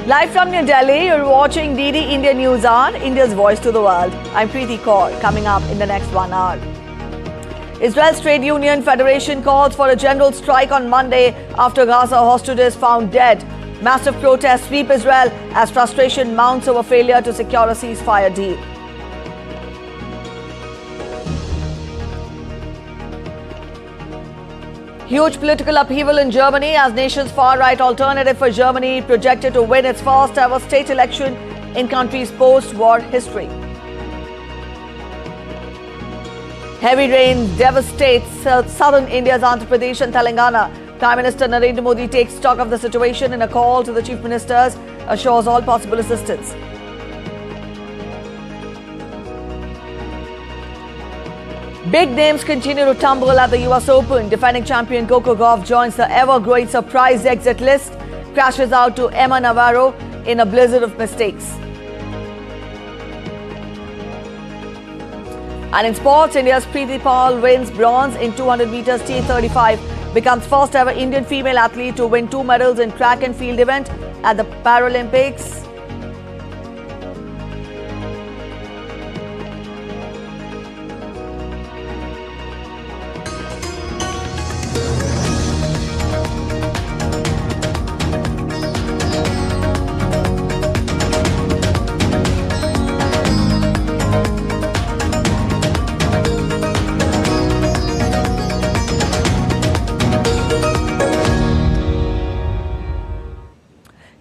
Live from New Delhi, you're watching DD India News on India's Voice to the World. I'm Preethi. Coming up in the next 1 hour. Israel's Trade Union Federation calls for a general strike on Monday after Gaza hostages found dead. Massive protests sweep Israel as frustration mounts over failure to secure a ceasefire deal. Huge political upheaval in Germany as nation's far-right Alternative for Germany projected to win its first ever state election in country's post-war history. Heavy rain devastates southern India's Andhra Pradesh and Telangana. Prime Minister Narendra Modi takes stock of the situation in a call to the Chief Ministers, assures all possible assistance. Big names continue to tumble at the US Open. Defending champion Coco Gauff joins the ever-growing surprise exit list, crashes out to Emma Navarro in a blizzard of mistakes. And in sports, India's Preethi wins bronze in 200 meters T35, becomes first ever Indian female athlete to win 2 medals in track and field event at the Paralympics.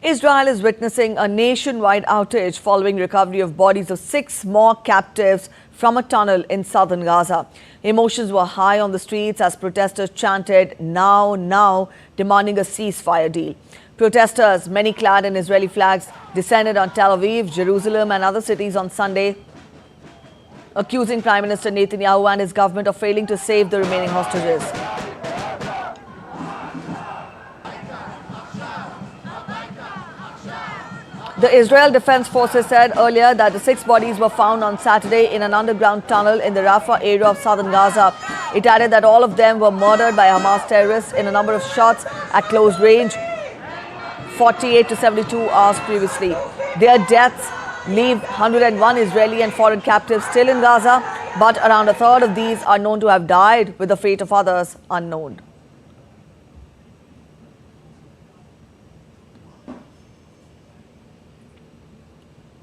Israel is witnessing a nationwide outage following recovery of bodies of 6 more captives from a tunnel in southern Gaza. Emotions were high on the streets as protesters chanted, "Now, now," demanding a ceasefire deal. Protesters, many clad in Israeli flags, descended on Tel Aviv, Jerusalem and other cities on Sunday, accusing Prime Minister Netanyahu and his government of failing to save the remaining hostages. The Israel Defense Forces said earlier that the 6 bodies were found on Saturday in an underground tunnel in the Rafah area of southern Gaza. It added that all of them were murdered by Hamas terrorists in a number of shots at close range 48 to 72 hours previously. Their deaths leave 101 Israeli and foreign captives still in Gaza, but around a third of these are known to have died, with the fate of others unknown.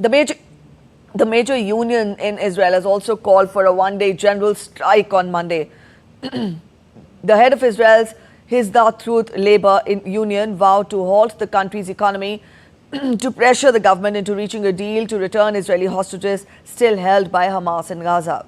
The major union in Israel has also called for a 1-day general strike on Monday. The head of Israel's Hizdatzut Labor Union vowed to halt the country's economy to pressure the government into reaching a deal to return Israeli hostages still held by Hamas in Gaza.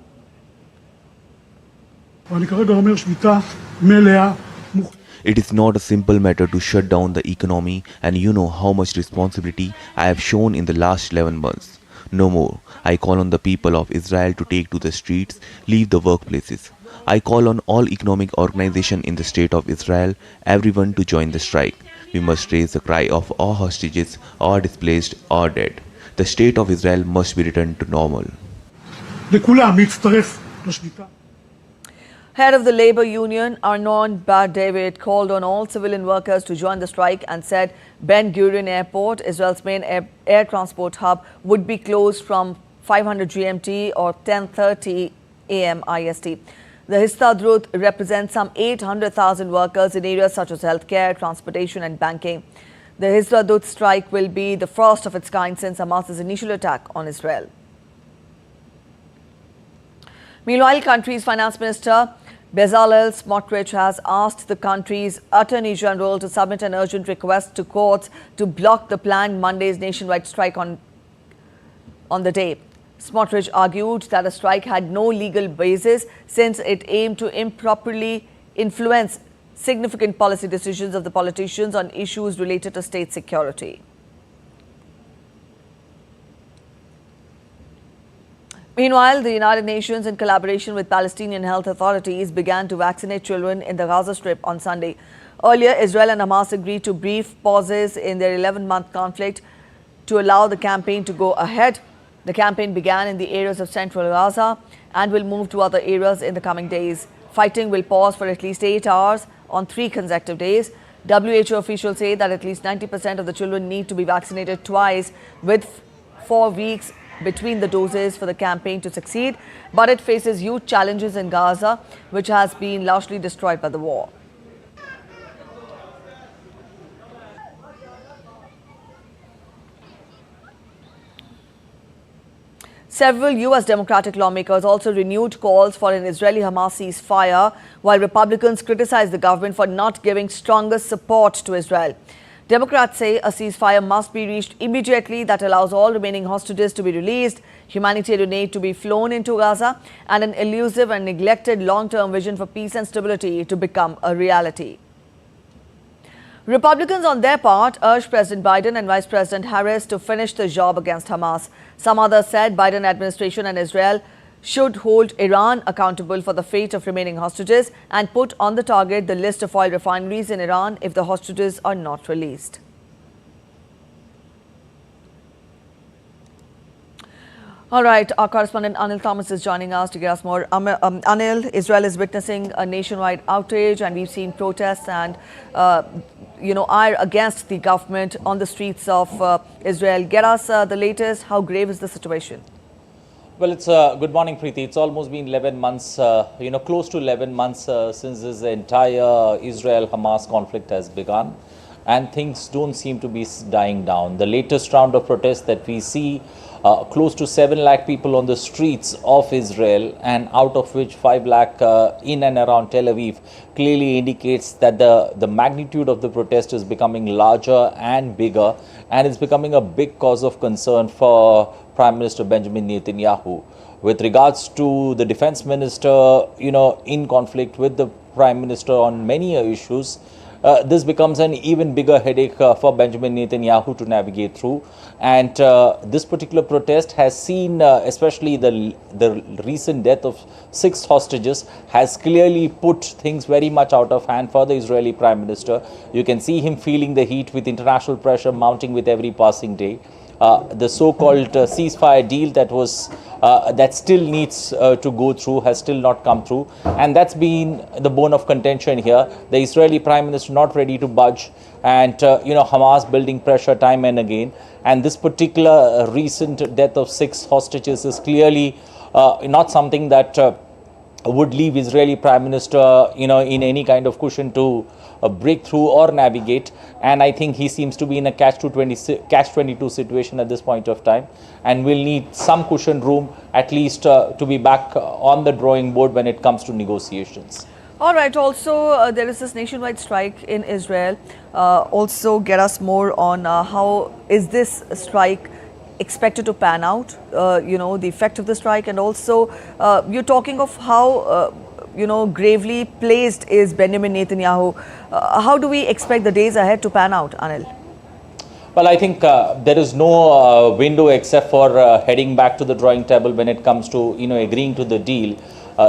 It is not a simple matter to shut down the economy, and you know how much responsibility I have shown in the last 11 months. No more. I call on the people of Israel to take to the streets, leave the workplaces. I call on all economic organizations in the state of Israel, everyone to join the strike. We must raise the cry of all hostages, all displaced, all dead. The state of Israel must be returned to normal. Head of the labor union, Arnon Bar David, called on all civilian workers to join the strike and said Ben Gurion Airport, Israel's main air transport hub, would be closed from 500 GMT or 10:30 AM IST. The Histadrut represents some 800,000 workers in areas such as healthcare, transportation and banking. The Histadrut strike will be the first of its kind since Hamas's initial attack on Israel. Meanwhile, country's finance minister Bezalel Smotrich has asked the country's Attorney General to submit an urgent request to courts to block the planned Monday's nationwide strike on the day. Smotrich argued that the strike had no legal basis since it aimed to improperly influence significant policy decisions of the politicians on issues related to state security. Meanwhile, the United Nations, in collaboration with Palestinian health authorities, began to vaccinate children in the Gaza Strip on Sunday. Earlier, Israel and Hamas agreed to brief pauses in their 11-month conflict to allow the campaign to go ahead. The campaign began in the areas of central Gaza and will move to other areas in the coming days. Fighting will pause for at least 8 hours on 3 consecutive days. WHO officials say that at least 90% of the children need to be vaccinated twice with 4 weeks between the doses for the campaign to succeed. But it faces huge challenges in Gaza, which has been largely destroyed by the war. Several U.S. Democratic lawmakers also renewed calls for an Israeli-Hamas ceasefire, while Republicans criticized the government for not giving stronger support to Israel. Democrats say a ceasefire must be reached immediately that allows all remaining hostages to be released, humanitarian aid to be flown into Gaza, and an elusive and neglected long-term vision for peace and stability to become a reality. Republicans on their part urged President Biden and Vice President Harris to finish the job against Hamas. Some others said Biden administration and Israel should hold Iran accountable for the fate of remaining hostages and put on the target the list of oil refineries in Iran if the hostages are not released. All right, our correspondent Anil Thomas is joining us to get us more. Anil, Israel is witnessing a nationwide outrage, and we've seen protests and, ire against the government on the streets of Israel. Get us the latest. How grave is the situation? Well, it's good morning, Preethi. It's almost been 11 months, close to 11 months since this entire Israel-Hamas conflict has begun, and things don't seem to be dying down. The latest round of protests that we see, close to 7 lakh people on the streets of Israel, and out of which 5 lakh in and around Tel Aviv, clearly indicates that the magnitude of the protest is becoming larger and bigger, and it's becoming a big cause of concern for Prime Minister Benjamin Netanyahu. With regards to the defense minister, in conflict with the Prime Minister on many issues, this becomes an even bigger headache for Benjamin Netanyahu to navigate through. And this particular protest has seen, especially the recent death of 6 hostages, has clearly put things very much out of hand for the Israeli Prime Minister. You can see him feeling the heat with international pressure mounting with every passing day. The so-called ceasefire deal that still needs to go through has still not come through, and that's been the bone of contention here. The Israeli Prime Minister not ready to budge, and Hamas building pressure time and again. And this particular recent death of 6 hostages is clearly not something that would leave Israeli Prime Minister in any kind of cushion to break through or navigate. And I think he seems to be in a catch-22 situation at this point of time, and will need some cushion room at least to be back on the drawing board when it comes to negotiations. All right. Also, there is this nationwide strike in Israel. Also, get us more on how is this strike expected to pan out, the effect of the strike, and also you're talking of how, gravely placed is Benjamin Netanyahu. How do we expect the days ahead to pan out, Anil? Well, I think there is no window except for heading back to the drawing table when it comes to, agreeing to the deal.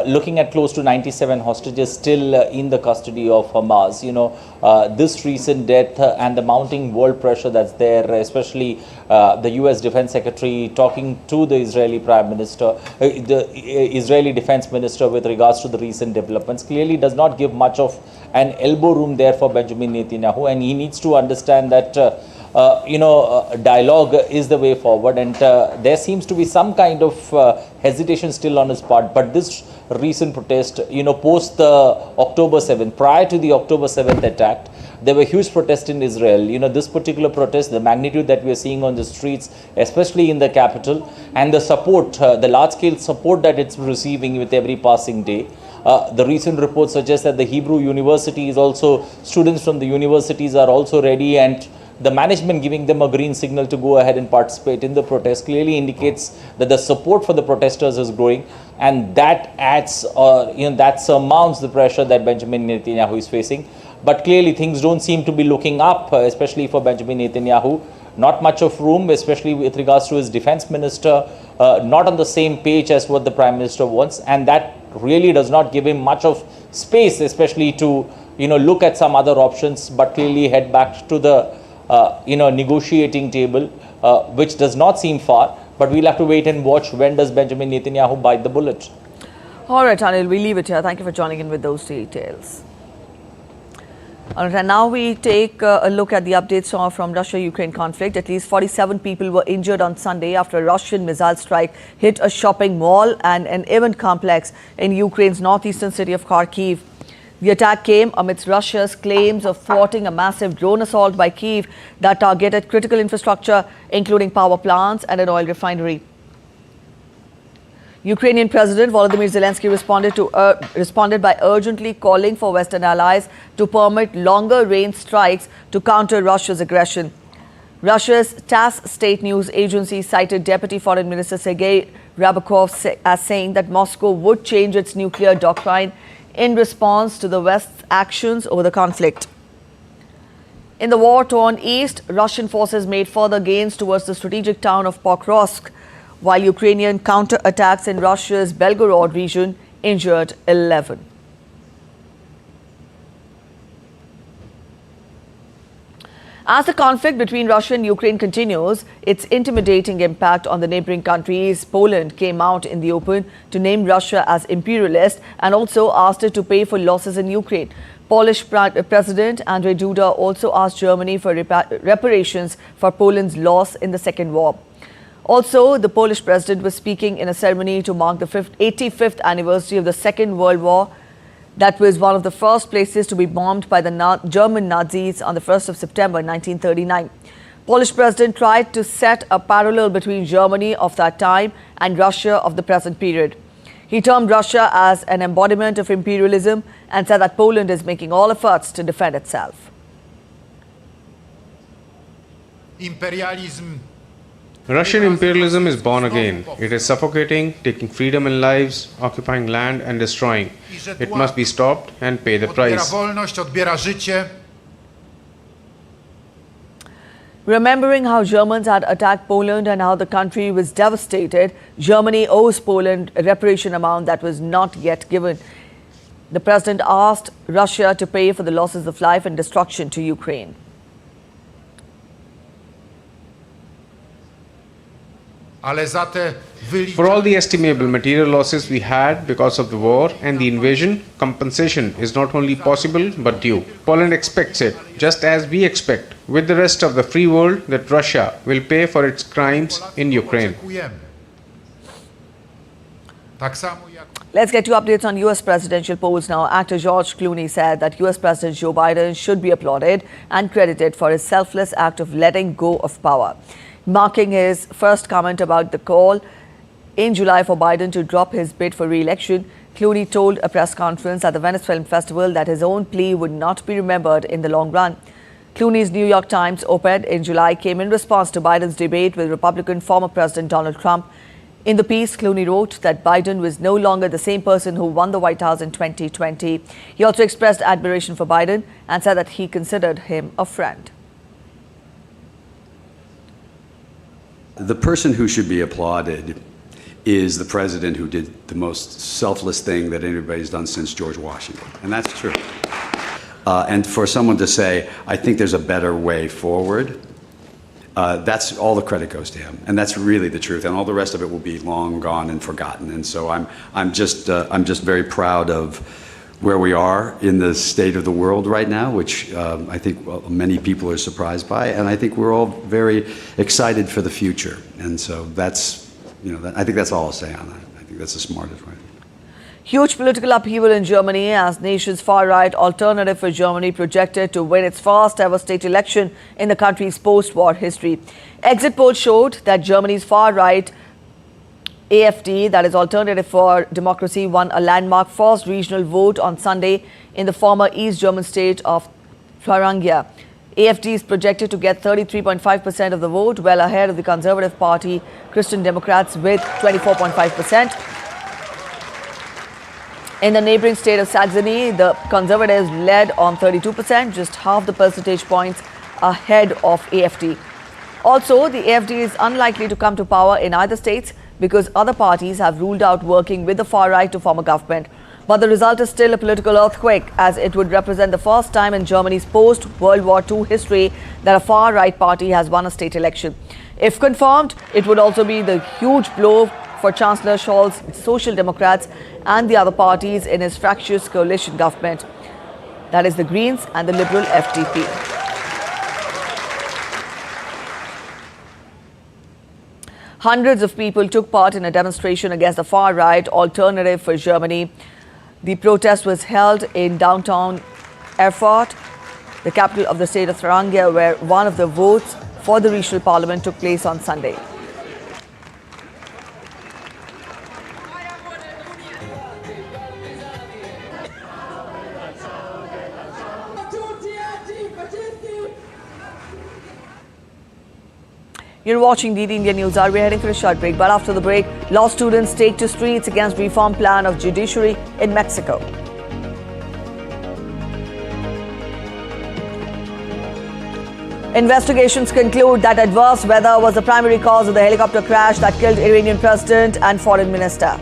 Looking at close to 97 hostages still in the custody of Hamas, this recent death and the mounting world pressure that's there, especially the U.S. Defense Secretary talking to the Israeli Prime Minister, the Israeli Defense Minister with regards to the recent developments, clearly does not give much of an elbow room there for Benjamin Netanyahu, and he needs to understand that dialogue is the way forward, and there seems to be some kind of hesitation still on his part. But this recent protest, post the October 7th, prior to the October 7th attack, there were huge protests in Israel. This particular protest, the magnitude that we are seeing on the streets, especially in the capital, and the support, the large-scale support that it's receiving with every passing day. The recent report suggests that the Hebrew University is also, students from the universities are also ready, and the management giving them a green signal to go ahead and participate in the protest clearly indicates that the support for the protesters is growing, and that adds, that surmounts the pressure that Benjamin Netanyahu is facing. But clearly things don't seem to be looking up, especially for Benjamin Netanyahu. Not much of room, especially with regards to his defense minister, not on the same page as what the Prime Minister wants, and that really does not give him much of space, especially to look at some other options, but clearly head back to the negotiating table, which does not seem far, but we'll have to wait and watch when does Benjamin Netanyahu bite the bullet. All right, Anil, we leave it here. Thank you for joining in with those details. All right, and now we take a look at the updates from Russia-Ukraine conflict. At least 47 people were injured on Sunday after a Russian missile strike hit a shopping mall and an event complex in Ukraine's northeastern city of Kharkiv. The attack came amidst Russia's claims of thwarting a massive drone assault by Kyiv that targeted critical infrastructure, including power plants and an oil refinery. Ukrainian President Volodymyr Zelensky responded by urgently calling for Western allies to permit longer-range strikes to counter Russia's aggression. Russia's TASS state news agency cited Deputy Foreign Minister Sergei Ryabkov as saying that Moscow would change its nuclear doctrine in response to the West's actions over the conflict. In the war-torn east, Russian forces made further gains towards the strategic town of Pokrovsk, while Ukrainian counter-attacks in Russia's Belgorod region injured 11. As the conflict between Russia and Ukraine continues, its intimidating impact on the neighboring countries, Poland came out in the open to name Russia as imperialist and also asked it to pay for losses in Ukraine. Polish President Andrzej Duda also asked Germany for reparations for Poland's loss in the Second War. Also, the Polish president was speaking in a ceremony to mark the 85th anniversary of the Second World War. That was one of the first places to be bombed by the German Nazis on the 1st of September 1939. Polish president tried to set a parallel between Germany of that time and Russia of the present period. He termed Russia as an embodiment of imperialism and said that Poland is making all efforts to defend itself. Russian imperialism is born again. It is suffocating, taking freedom and lives, occupying land and destroying. It must be stopped and pay the price. Remembering how Germans had attacked Poland and how the country was devastated, Germany owes Poland a reparation amount that was not yet given. The president asked Russia to pay for the losses of life and destruction to Ukraine. For all the estimable material losses we had because of the war and the invasion, compensation is not only possible but due. Poland expects it, just as we expect, with the rest of the free world, that Russia will pay for its crimes in Ukraine. Let's get to updates on US presidential polls now. Actor George Clooney said that US President Joe Biden should be applauded and credited for his selfless act of letting go of power. Marking his first comment about the call in July for Biden to drop his bid for re-election, Clooney told a press conference at the Venice Film Festival that his own plea would not be remembered in the long run. Clooney's New York Times op-ed in July came in response to Biden's debate with Republican former President Donald Trump. In the piece, Clooney wrote that Biden was no longer the same person who won the White House in 2020. He also expressed admiration for Biden and said that he considered him a friend. The person who should be applauded is the president who did the most selfless thing that anybody's done since George Washington. And that's true. And for someone to say, I think there's a better way forward, that's all the credit goes to him. And that's really the truth. And all the rest of it will be long gone and forgotten. And so I'm just very proud of where we are in the state of the world right now, which I think many people are surprised by, and I think we're all very excited for the future. And so that's, I think that's all I'll say on that. I think that's the smartest way. Huge political upheaval in Germany as nation's far-right Alternative for Germany projected to win its first ever state election in the country's post-war history. Exit polls showed that Germany's far-right AfD, that is Alternative for Democracy, won a landmark first regional vote on Sunday in the former East German state of Thuringia. AfD is projected to get 33.5% of the vote, well ahead of the Conservative Party Christian Democrats with 24.5%. In the neighboring state of Saxony, the Conservatives led on 32%, just half the percentage points ahead of AfD. Also, the AfD is unlikely to come to power in either states because other parties have ruled out working with the far right to form a government. But the result is still a political earthquake, as it would represent the first time in Germany's post-World War II history that a far-right party has won a state election. If confirmed, it would also be the huge blow for Chancellor Scholz's Social Democrats and the other parties in his fractious coalition government. that is the Greens and the Liberal FDP. Hundreds of people took part in a demonstration against the far-right Alternative for Germany. The protest was held in downtown Erfurt, the capital of the state of Thuringia, where one of the votes for the regional parliament took place on Sunday. You're watching DD India News. We're heading for a short break, but after the break, law students take to streets against reform plan of judiciary in Mexico. Investigations conclude that adverse weather was the primary cause of the helicopter crash that killed Iranian president and foreign minister.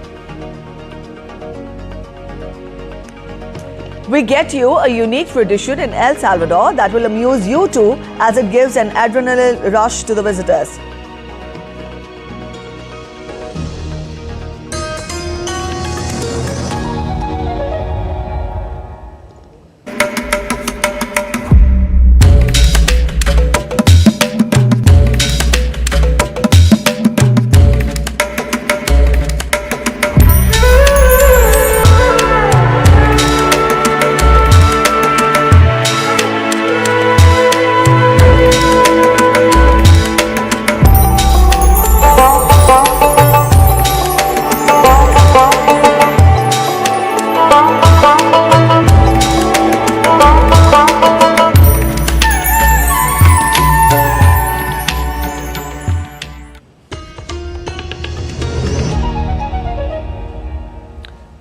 We get you a unique tradition in El Salvador that will amuse you too, as it gives an adrenaline rush to the visitors.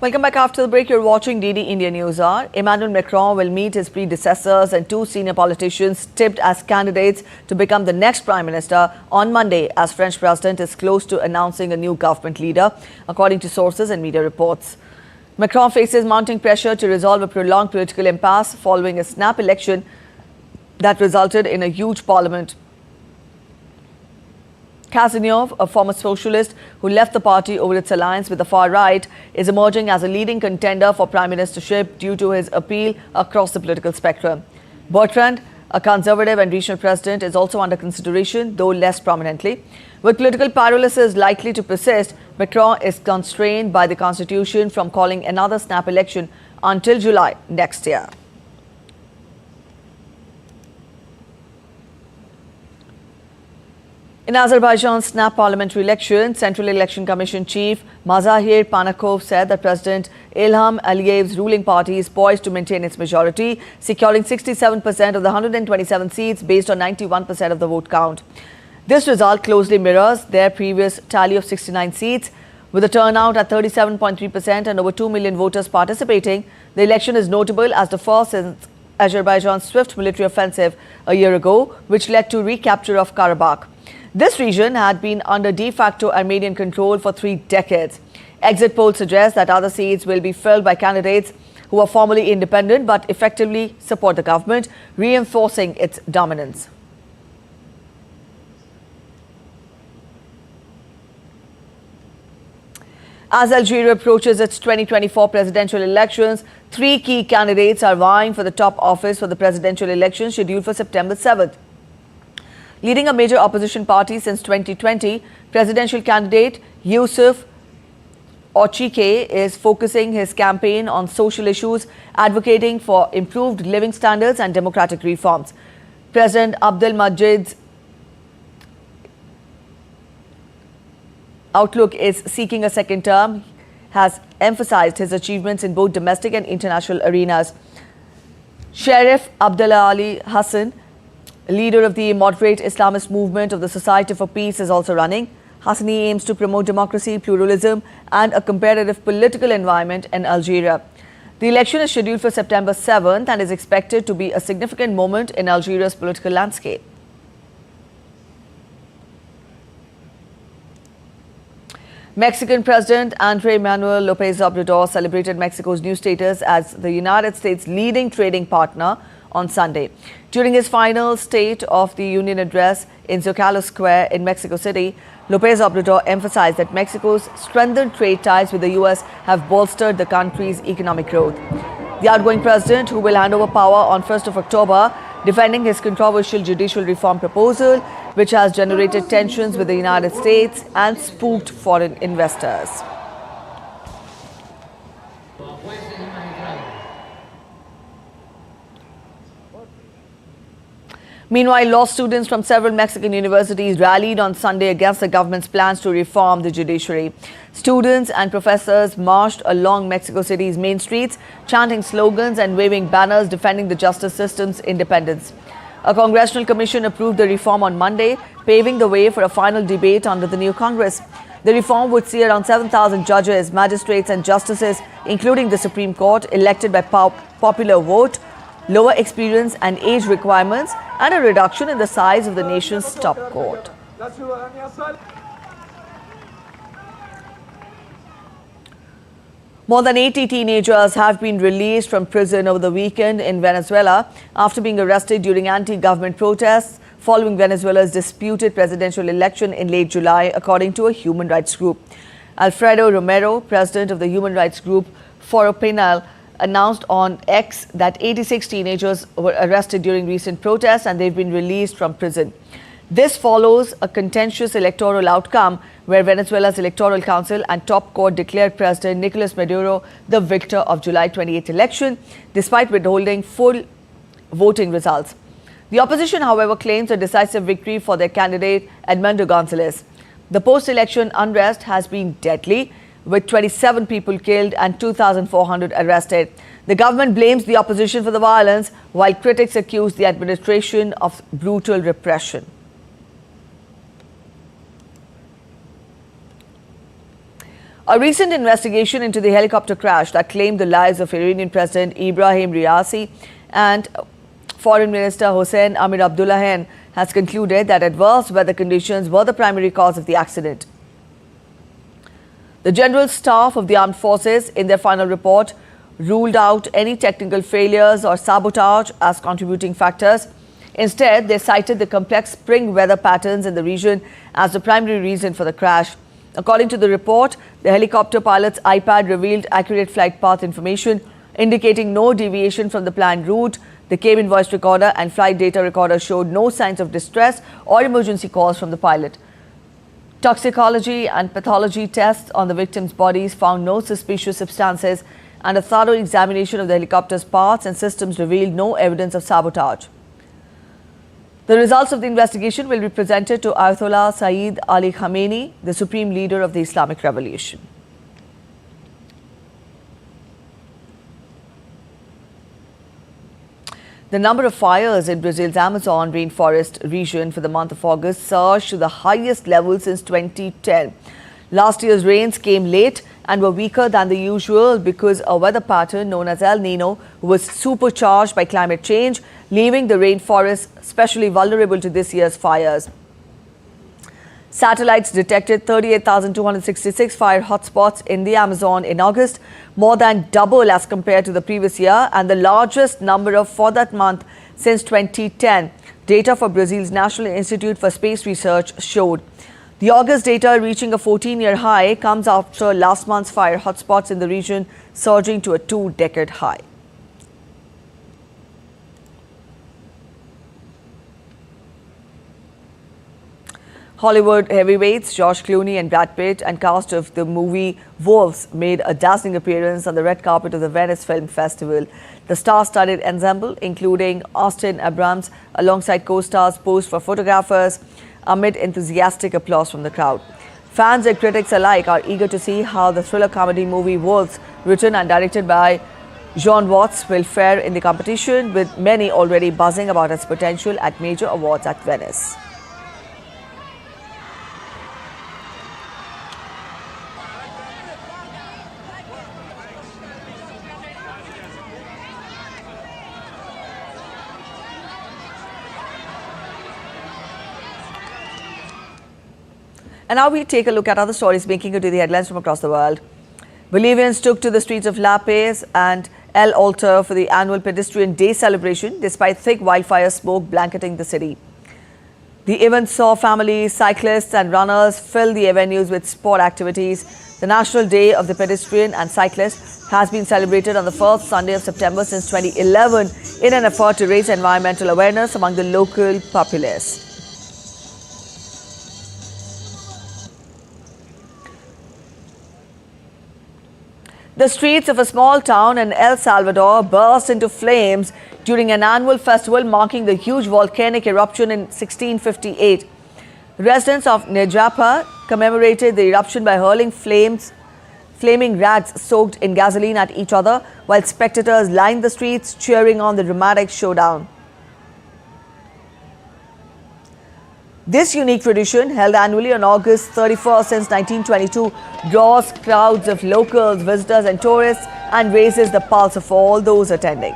Welcome back after the break. You're watching DD India News Hour. Emmanuel Macron will meet his predecessors and two senior politicians tipped as candidates to become the next Prime Minister on Monday, as French President is close to announcing a new government leader, according to sources and media reports. Macron faces mounting pressure to resolve a prolonged political impasse following a snap election that resulted in a huge parliament. Cazeneuve, a former socialist who left the party over its alliance with the far right, is emerging as a leading contender for prime ministership due to his appeal across the political spectrum. Bertrand, a conservative and regional president, is also under consideration, though less prominently. With political paralysis likely to persist, Macron is constrained by the constitution from calling another snap election until July next year. In Azerbaijan's snap parliamentary election, Central Election Commission Chief Mazahir Panakov said that President Ilham Aliyev's ruling party is poised to maintain its majority, securing 67% of the 127 seats based on 91% of the vote count. This result closely mirrors their previous tally of 69 seats. With a turnout at 37.3% and over 2 million voters participating, the election is notable as the first since Azerbaijan's swift military offensive a year ago, which led to recapture of Karabakh. This region had been under de facto Armenian control for 3 decades. Exit polls suggest that other seats will be filled by candidates who are formally independent but effectively support the government, reinforcing its dominance. As Algeria approaches its 2024 presidential elections, 3 key candidates are vying for the top office for the presidential election scheduled for September 7th. Leading a major opposition party since 2020, presidential candidate Youssef Ochike is focusing his campaign on social issues, advocating for improved living standards and democratic reforms. President Abdelmajid's outlook is seeking a second term, has emphasized his achievements in both domestic and international arenas. Sheriff Abdullah Ali Hassan, leader of the moderate Islamist movement of the Society for Peace, is also running. Hassani aims to promote democracy, pluralism and a competitive political environment in Algeria. The election is scheduled for September 7th and is expected to be a significant moment in Algeria's political landscape. Mexican President Andrés Manuel López Obrador celebrated Mexico's new status as the United States' leading trading partner on Sunday. During his final State of the Union address in Zocalo Square in Mexico City, López Obrador emphasized that Mexico's strengthened trade ties with the U.S. have bolstered the country's economic growth. The outgoing president, who will hand over power on 1st of October, defending his controversial judicial reform proposal, which has generated tensions with the United States and spooked foreign investors. Meanwhile, law students from several Mexican universities rallied on Sunday against the government's plans to reform the judiciary. Students and professors marched along Mexico City's main streets, chanting slogans and waving banners defending the justice system's independence. A congressional commission approved the reform on Monday, paving the way for a final debate under the new Congress. The reform would see around 7,000 judges, magistrates and justices, including the Supreme Court, elected by popular vote, lower experience and age requirements, and a reduction in the size of the nation's top court. More than 80 teenagers have been released from prison over the weekend in Venezuela after being arrested during anti-government protests following Venezuela's disputed presidential election in late July, according to a human rights group. Alfredo Romero, president of the human rights group Foro Penal, announced on X that 86 teenagers were arrested during recent protests and they've been released from prison. This follows a contentious electoral outcome where Venezuela's Electoral Council and top court declared President Nicolas Maduro the victor of July 28 election, despite withholding full voting results. The opposition, however, claims a decisive victory for their candidate, Edmundo Gonzalez. The post-election unrest has been deadly, with 27 people killed and 2,400 arrested. The government blames the opposition for the violence, while critics accuse the administration of brutal repression. A recent investigation into the helicopter crash that claimed the lives of Iranian President Ibrahim Raisi and Foreign Minister Hossein Amir Abdullahian has concluded that adverse weather conditions were the primary cause of the accident. The General Staff of the Armed Forces, in their final report, ruled out any technical failures or sabotage as contributing factors. Instead, they cited the complex spring weather patterns in the region as the primary reason for the crash. According to the report, the helicopter pilot's iPad revealed accurate flight path information, indicating no deviation from the planned route. The cabin voice recorder and flight data recorder showed no signs of distress or emergency calls from the pilot. Toxicology and pathology tests on the victims' bodies found no suspicious substances, and a thorough examination of the helicopter's parts and systems revealed no evidence of sabotage. The results of the investigation will be presented to Ayatollah Sayyid Ali Khamenei, the supreme leader of the Islamic Revolution. The number of fires in Brazil's Amazon rainforest region for the month of August surged to the highest level since 2010. Last year's rains came late and were weaker than the usual because a weather pattern known as El Nino was supercharged by climate change, leaving the rainforest especially vulnerable to this year's fires. Satellites detected 38,266 fire hotspots in the Amazon in August, more than double as compared to the previous year and the largest number for that month since 2010. Data for Brazil's National Institute for Space Research showed. The August data, reaching a 14-year high, comes after last month's fire hotspots in the region surging to a 2-decade high. Hollywood heavyweights George Clooney and Brad Pitt and cast of the movie Wolves made a dazzling appearance on the red carpet of the Venice Film Festival. The star-studded ensemble, including Austin Abrams, alongside co-stars, posed for photographers amid enthusiastic applause from the crowd. Fans and critics alike are eager to see how the thriller comedy movie Wolves, written and directed by John Watts, will fare in the competition, with many already buzzing about its potential at major awards at Venice. And now we take a look at other stories making it to the headlines from across the world. Bolivians took to the streets of La Paz and El Alto for the annual Pedestrian Day celebration, despite thick wildfire smoke blanketing the city. The event saw families, cyclists and runners fill the avenues with sport activities. The National Day of the Pedestrian and Cyclist has been celebrated on the first Sunday of September since 2011 in an effort to raise environmental awareness among the local populace. The streets of a small town in El Salvador burst into flames during an annual festival marking the huge volcanic eruption in 1658. Residents of Nejapa commemorated the eruption by hurling flaming rags soaked in gasoline at each other, while spectators lined the streets cheering on the dramatic showdown. This unique tradition, held annually on August 31st since 1922, draws crowds of locals, visitors and tourists and raises the pulse of all those attending.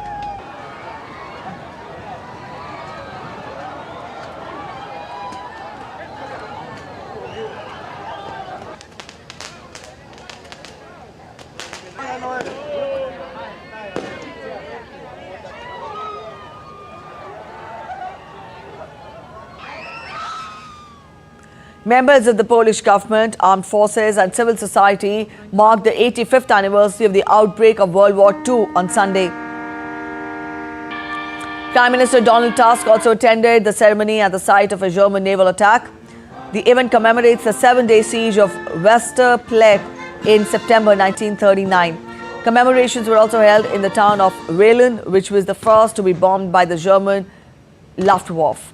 Members of the Polish government, armed forces and civil society marked the 85th anniversary of the outbreak of World War II on Sunday. Prime Minister Donald Tusk also attended the ceremony at the site of a German naval attack. The event commemorates the 7-day siege of Westerplatte in September 1939. Commemorations were also held in the town of Rehlen, which was the first to be bombed by the German Luftwaffe.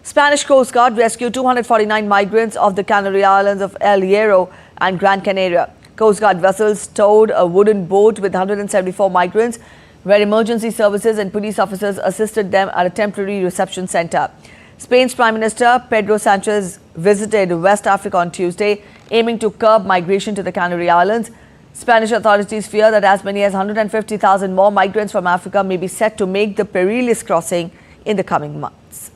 Spanish Coast Guard rescued 249 migrants off the Canary Islands of El Hierro and Gran Canaria. Coast Guard vessels towed a wooden boat with 174 migrants, where emergency services and police officers assisted them at a temporary reception center. Spain's Prime Minister Pedro Sanchez visited West Africa on Tuesday, aiming to curb migration to the Canary Islands. Spanish authorities fear that as many as 150,000 more migrants from Africa may be set to make the perilous crossing in the coming months.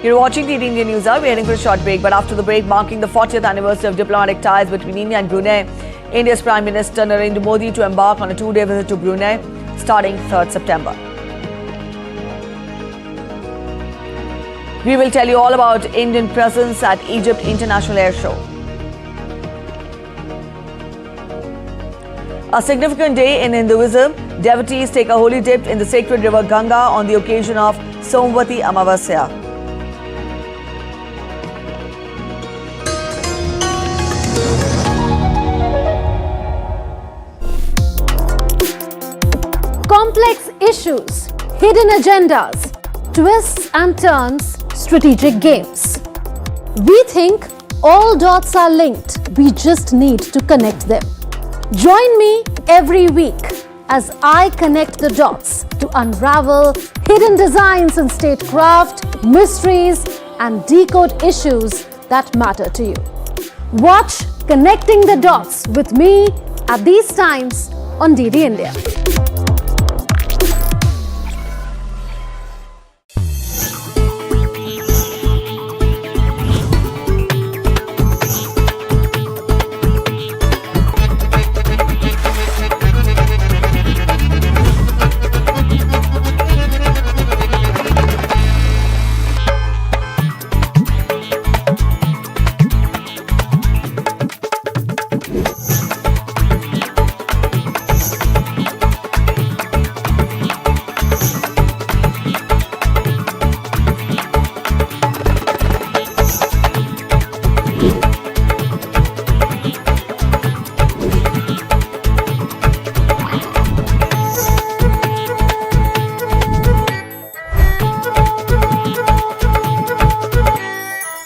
You're watching the Indian News Hour. We're heading for a short break, but after the break, marking the 40th anniversary of diplomatic ties between India and Brunei, India's Prime Minister Narendra Modi to embark on a 2-day visit to Brunei starting 3rd September. We will tell you all about Indian presence at Egypt International Air Show. A significant day in Hinduism, devotees take a holy dip in the sacred river Ganga on the occasion of Somvati Amavasya. Complex issues, hidden agendas, twists and turns, strategic games. We think all dots are linked, we just need to connect them. Join me every week as I connect the dots to unravel hidden designs in statecraft, mysteries and decode issues that matter to you. Watch Connecting the Dots with me at these times on DD India.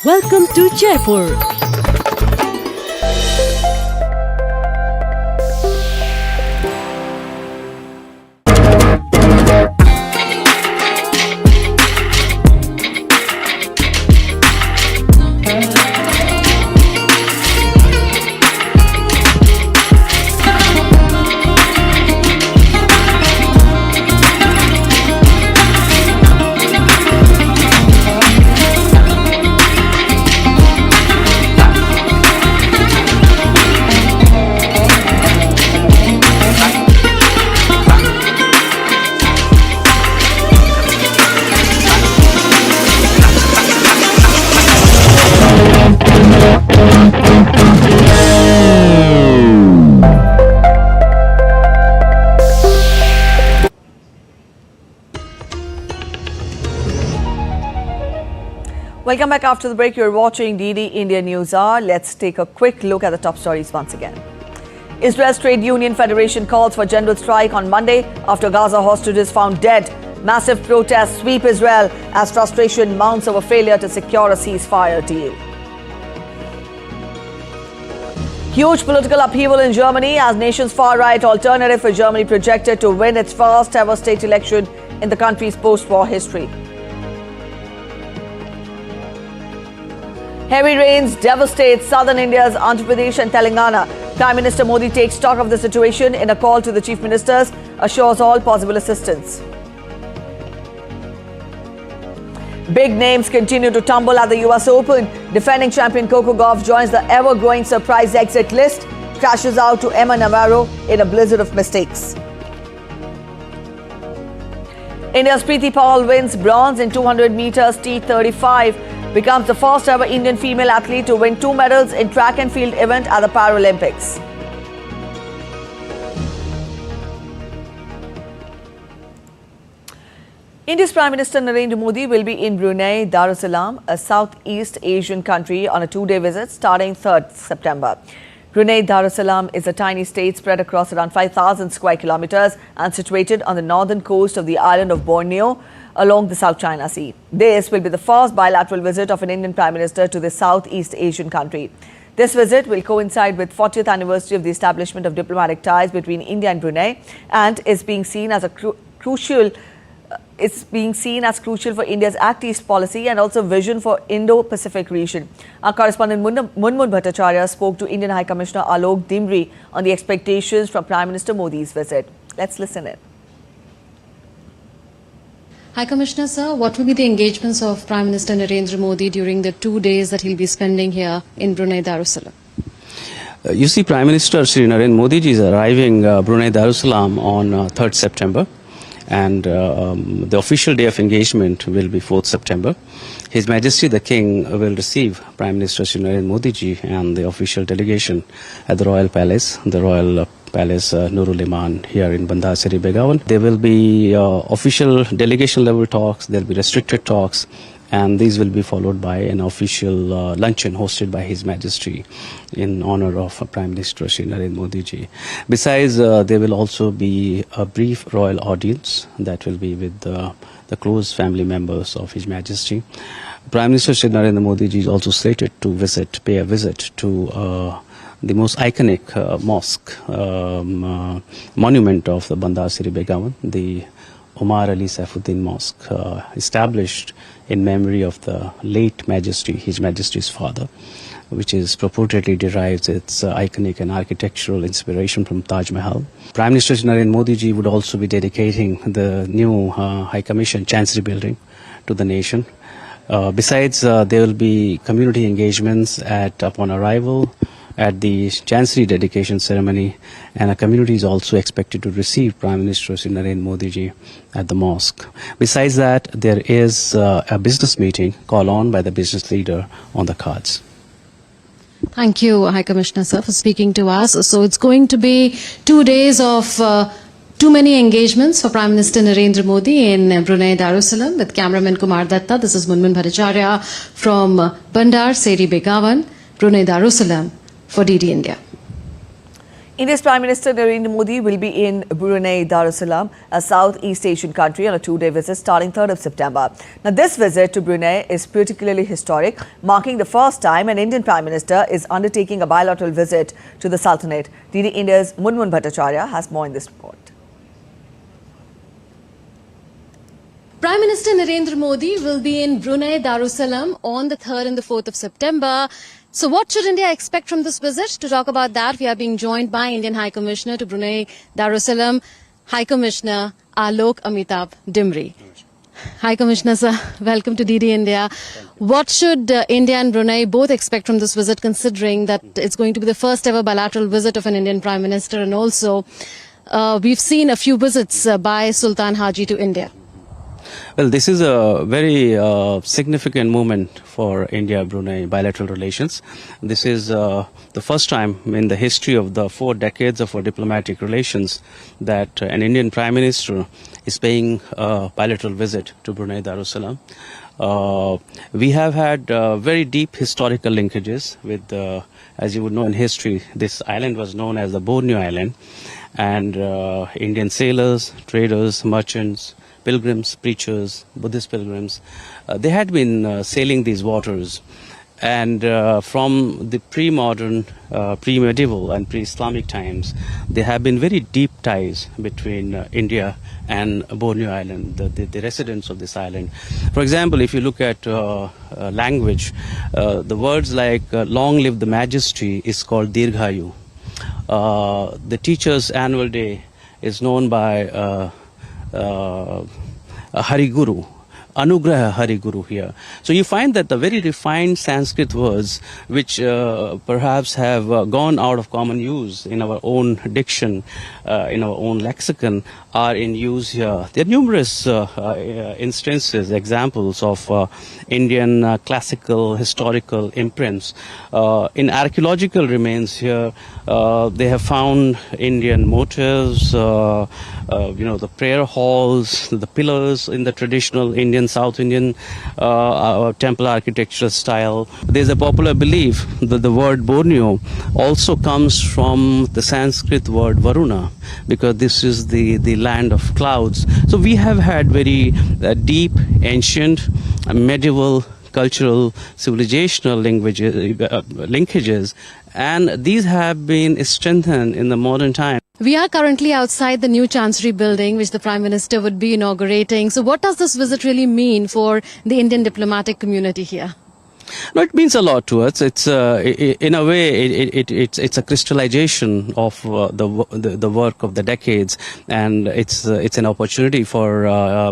Welcome to Jaipur. Welcome back after the break. You're watching DD India News Hour. Let's take a quick look at the top stories once again. Israel's Trade Union Federation calls for general strike on Monday after Gaza hostages found dead. Massive protests sweep Israel as frustration mounts over failure to secure a ceasefire deal. Huge political upheaval in Germany as nation's far-right Alternative for Germany projected to win its first ever state election in the country's post-war history. Heavy rains devastate southern India's Andhra Pradesh and Telangana. Prime Minister Modi takes stock of the situation in a call to the chief ministers, assures all possible assistance. Big names continue to tumble at the US Open. Defending champion Coco Gauff joins the ever-growing surprise exit list, crashes out to Emma Navarro in a blizzard of mistakes. India's Preethi wins bronze in 200 meters T35, becomes the first ever Indian female athlete to win 2 medals in track and field event at the Paralympics. India's Prime Minister Narendra Modi will be in Brunei Darussalam, a Southeast Asian country, on a 2-day visit starting 3rd September. Brunei Darussalam is a tiny state spread across around 5,000 square kilometers and situated on the northern coast of the island of Borneo along the South China Sea. This will be the first bilateral visit of an Indian Prime Minister to this Southeast Asian country. This visit will coincide with 40th anniversary of the establishment of diplomatic ties between India and Brunei and is being seen as a crucial for India's Act East policy and also vision for Indo-Pacific region. Our correspondent Munmun Bhattacharya spoke to Indian High Commissioner Alok Dimri on the expectations from Prime Minister Modi's visit. Let's listen in. High Commissioner, sir, what will be the engagements of Prime Minister Narendra Modi during the 2 days that he'll be spending here in Brunei Darussalam? You see, Prime Minister Shri Narendra Modi ji is arriving Brunei Darussalam on 3rd September. And the official day of engagement will be 4th September. His Majesty the King will receive Prime Minister Shri Narendra Modi ji and the official delegation at the Royal Palace, Nurul Iman here in Bandar Seri Begawan. There will be official delegation level talks, there will be restricted talks, and these will be followed by an official luncheon hosted by His Majesty in honor of Prime Minister Shri Narendra Modi ji. Besides, there will also be a brief royal audience that will be with the close family members of His Majesty. Prime Minister Shri Narendra Modi ji is also slated to pay a visit to the most iconic mosque, monument of the Bandar Seri Begawan, the Omar Ali Saifuddin Mosque, established in memory of the late Majesty, His Majesty's father, which is purportedly derives its iconic and architectural inspiration from Taj Mahal. Prime Minister Narendra Modi ji would also be dedicating the new High Commission Chancery building to the nation. Besides, there will be community engagements upon arrival at the Chancery dedication ceremony, and a community is also expected to receive Prime Minister Shri Narendra Modi ji at the mosque. Besides that, there is a business meeting called on by the business leader on the cards. Thank you, High Commissioner, sir, for speaking to us. So it's going to be 2 days of too many engagements for Prime Minister Narendra Modi in Brunei Darussalam with cameraman Kumar Datta. This is Munmun Bhattacharya from Bandar Seri Begawan, Brunei Darussalam, for DD India. India's Prime Minister Narendra Modi will be in Brunei Darussalam, a Southeast Asian country, on a 2-day visit starting 3rd of September. Now, this visit to Brunei is particularly historic, marking the first time an Indian Prime Minister is undertaking a bilateral visit to the Sultanate. DD India's Munmun Bhattacharya has more in this report. Prime Minister Narendra Modi will be in Brunei Darussalam on the 3rd and the 4th of September. So what should India expect from this visit? To talk about that, we are being joined by Indian High Commissioner to Brunei Darussalam, High Commissioner Alok Amitabh Dimri. High Commissioner, sir, welcome to DD India. What should India and Brunei both expect from this visit, considering that it's going to be the first ever bilateral visit of an Indian Prime Minister, and also we've seen a few visits by Sultan Haji to India? Well, this is a very significant moment for India-Brunei bilateral relations. This is the first time in the history of the 4 decades of our diplomatic relations that an Indian Prime Minister is paying a bilateral visit to Brunei Darussalam. We have had very deep historical linkages with, as you would know in history, this island was known as the Borneo Island, and Indian sailors, traders, merchants, pilgrims, preachers, Buddhist pilgrims, they had been sailing these waters. And from the pre-modern, pre-medieval and pre-Islamic times, there have been very deep ties between India and Borneo Island, the residents of this island. For example, if you look at language, the words like long live the majesty is called Dirghayu. The teacher's annual day is known by Hari Guru, Anugraha Hari Guru here. So you find that the very refined Sanskrit words, which perhaps have gone out of common use in our own diction, in our own lexicon, are in use here. There are numerous instances, examples of Indian classical, historical imprints. In archaeological remains here, they have found Indian motifs, the prayer halls, the pillars in the traditional Indian, South Indian temple architectural style. There's a popular belief that the word Borneo also comes from the Sanskrit word Varuna, because this is the land of clouds. So we have had very deep, ancient, medieval, cultural, civilizational linkages, and these have been strengthened in the modern time. We are currently outside the new Chancery building, which the Prime Minister would be inaugurating. So what does this visit really mean for the Indian diplomatic community here? No, it means a lot to us. It's in a way it's a crystallization of the work of the decades, and it's an opportunity for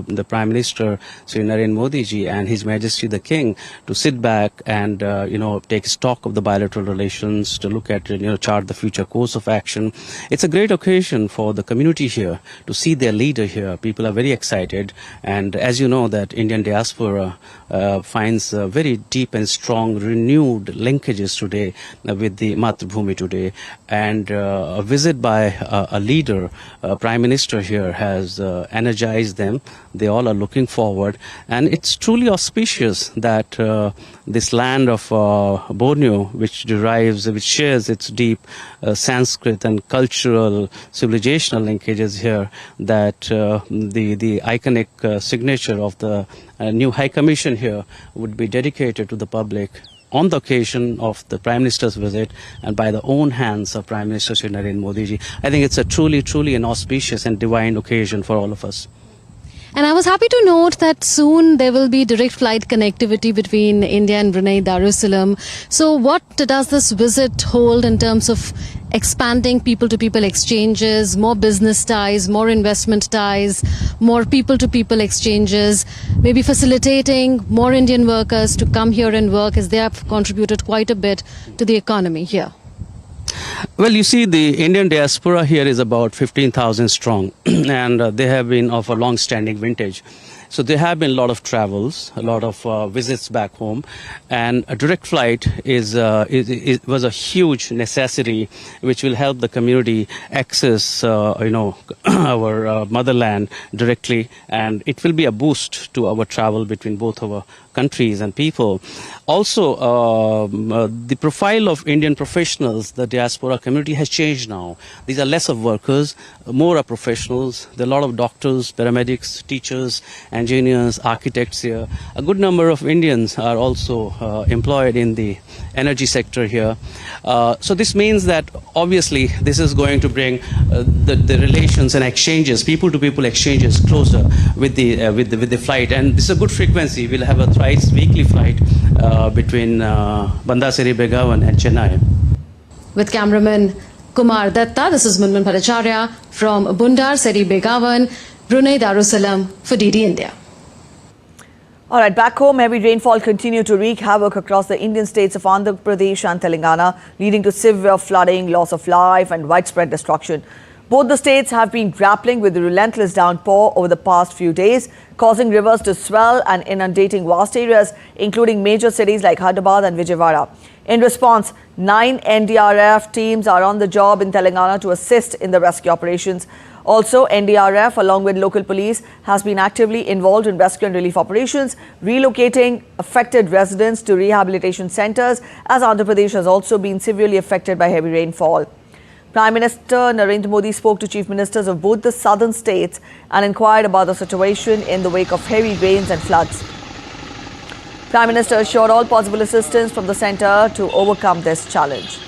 the Prime Minister Sri Narendra Modi ji and His Majesty the King to sit back and take stock of the bilateral relations, to look at chart the future course of action. It's a great occasion for the community here to see their leader here. People are very excited, and as you know that Indian diaspora finds very deep and strong renewed linkages today with the Matrabhumi today, and a visit by a leader, Prime Minister here, has energized them. They all are looking forward, and it's truly auspicious that this land of Borneo, which shares its deep Sanskrit and cultural civilizational linkages here, that the iconic signature of the new High Commission here would be dedicated to the public on the occasion of the Prime Minister's visit and by the own hands of Prime Minister Sri Narendra Modi ji. I think it's a truly an auspicious and divine occasion for all of us. And I was happy to note that soon there will be direct flight connectivity between India and Brunei Darussalam. So what does this visit hold in terms of expanding people-to-people exchanges, more business ties, more investment ties, more people-to-people exchanges, maybe facilitating more Indian workers to come here and work, as they have contributed quite a bit to the economy here? Well, you see, the Indian diaspora here is about 15,000 strong, and they have been of a long-standing vintage. So there have been a lot of travels, a lot of visits back home, and a direct flight was a huge necessity, which will help the community access, our motherland directly, and it will be a boost to our travel between both our countries and people. Also, the profile of Indian professionals, the diaspora community, has changed now. These are less of workers, more are professionals. There are a lot of doctors, paramedics, teachers, engineers, architects here. A good number of Indians are also employed in the energy sector here. So this means that obviously this is going to bring the relations and exchanges, people-to-people exchanges, closer with the flight. And this is a good frequency. We'll have a thrice weekly flight between Bandaseri Begawan and Chennai. With cameraman Kumar Datta, this is Munmun Bhattacharya from Bundarseri Begawan, Brunei Darussalam for DD India. All right, back home, heavy rainfall continued to wreak havoc across the Indian states of Andhra Pradesh and Telangana, leading to severe flooding, loss of life and widespread destruction. Both the states have been grappling with the relentless downpour over the past few days, causing rivers to swell and inundating vast areas, including major cities like Hyderabad and Vijayawada. In response, 9 NDRF teams are on the job in Telangana to assist in the rescue operations. Also, NDRF, along with local police, has been actively involved in rescue and relief operations, relocating affected residents to rehabilitation centres, as Andhra Pradesh has also been severely affected by heavy rainfall. Prime Minister Narendra Modi spoke to chief ministers of both the southern states and inquired about the situation in the wake of heavy rains and floods. Prime Minister assured all possible assistance from the centre to overcome this challenge.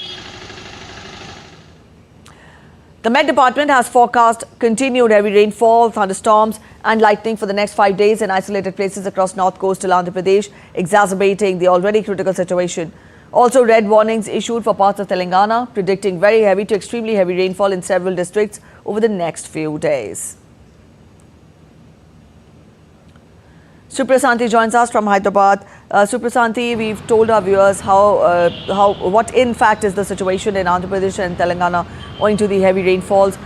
The Met Department has forecast continued heavy rainfall, thunderstorms and lightning for the next 5 days in isolated places across north coastal Andhra Pradesh, exacerbating the already critical situation. Also, red warnings issued for parts of Telangana, predicting very heavy to extremely heavy rainfall in several districts over the next few days. Suprasanti joins us from Hyderabad. Suprasanti, we've told our viewers what in fact is the situation in Andhra Pradesh and Telangana owing to the heavy rainfalls.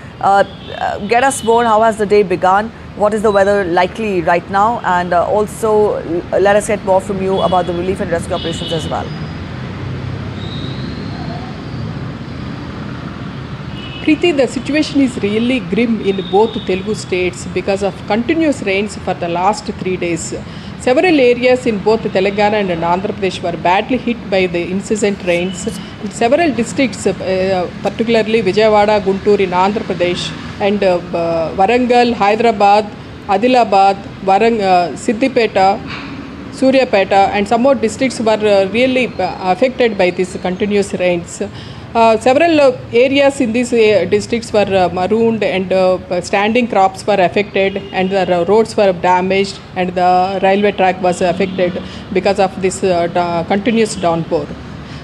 Get us more, how has the day begun? What is the weather likely right now? And also let us get more from you about the relief and rescue operations as well. Preethi, the situation is really grim in both Telugu states because of continuous rains for the last 3 days. Several areas in both Telangana and Andhra Pradesh were badly hit by the incessant rains. In several districts, particularly Vijayawada, Guntur in Andhra Pradesh and Warangal, Hyderabad, Adilabad, Siddipeta, Suryapeta and some more districts were really affected by these continuous rains. Several areas in these districts were marooned and standing crops were affected and the roads were damaged and the railway track was affected because of this continuous downpour.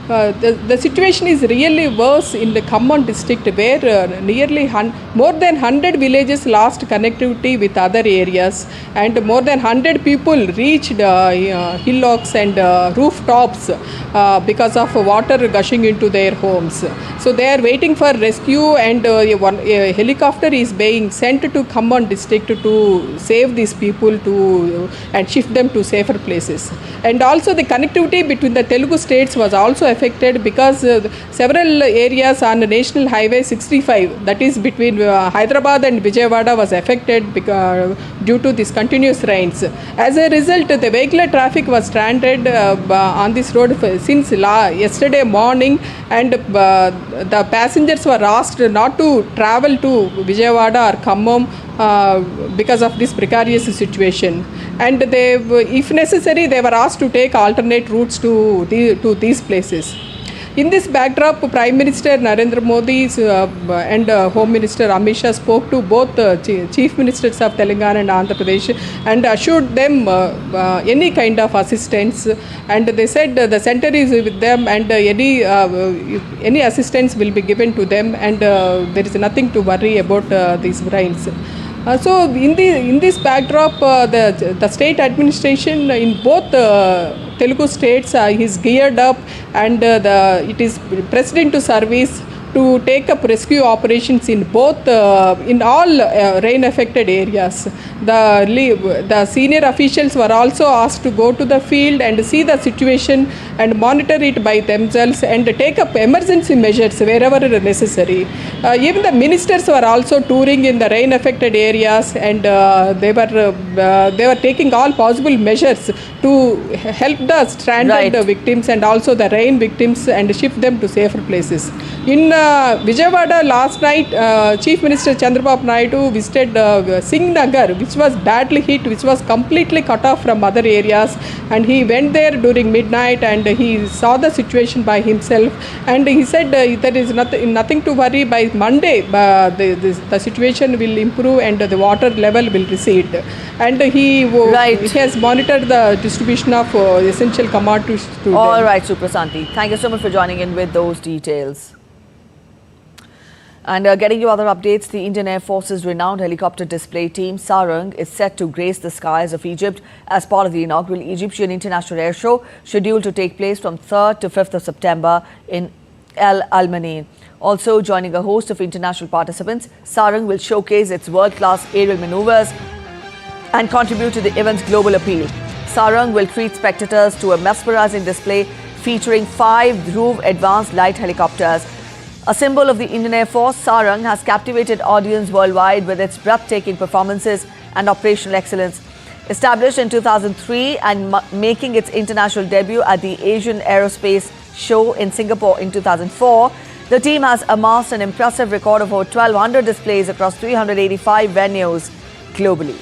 The situation is really worse in the Khammam district where nearly more than 100 villages lost connectivity with other areas and more than 100 people reached hillocks and rooftops because of water gushing into their homes. So they are waiting for rescue and a helicopter is being sent to Khammam district to save these people and shift them to safer places. And also the connectivity between the Telugu states was also affected because several areas on National Highway 65, that is between Hyderabad and Vijayawada, was affected due to these continuous rains. As a result, the vehicular traffic was stranded on this road since yesterday morning and the passengers were asked not to travel to Vijayawada or Khammam because of this precarious situation. And if necessary, they were asked to take alternate routes to these places. In this backdrop, Prime Minister Narendra Modi and Home Minister Amit Shah spoke to both Chief Ministers of Telangana and Andhra Pradesh and assured them any kind of assistance. And they said the centre is with them and any assistance will be given to them and there is nothing to worry about these rains. So in this backdrop, the state administration in both Telugu states is geared up and it is pressed into service to take up rescue operations in both in all rain affected areas. The senior officials were also asked to go to the field and see the situation and monitor it by themselves and take up emergency measures wherever necessary. Even the ministers were also touring in the rain affected areas and they were taking all possible measures to help the stranded victims and also the rain victims and shift them to safer places. In Vijayawada last night, Chief Minister Chandrababu Naidu visited Singh Nagar, which was badly hit, which was completely cut off from other areas, and he went there during midnight and he saw the situation by himself and he said there is nothing to worry. By Monday the situation will improve and the water level will recede, and he has monitored the distribution of essential commodities to them. All right, Suprasanti, thank you so much for joining in with those details. And getting you other updates, the Indian Air Force's renowned helicopter display team Sarang is set to grace the skies of Egypt as part of the inaugural Egyptian International Air Show, scheduled to take place from 3rd to 5th of September in El Almanin. Also joining a host of international participants, Sarang will showcase its world-class aerial maneuvers and contribute to the event's global appeal. Sarang will treat spectators to a mesmerizing display featuring 5 Dhruv advanced light helicopters. A symbol of the Indian Air Force, Sarang has captivated audience worldwide with its breathtaking performances and operational excellence. Established in 2003 and making its international debut at the Asian Aerospace Show in Singapore in 2004, the team has amassed an impressive record of over 1,200 displays across 385 venues globally.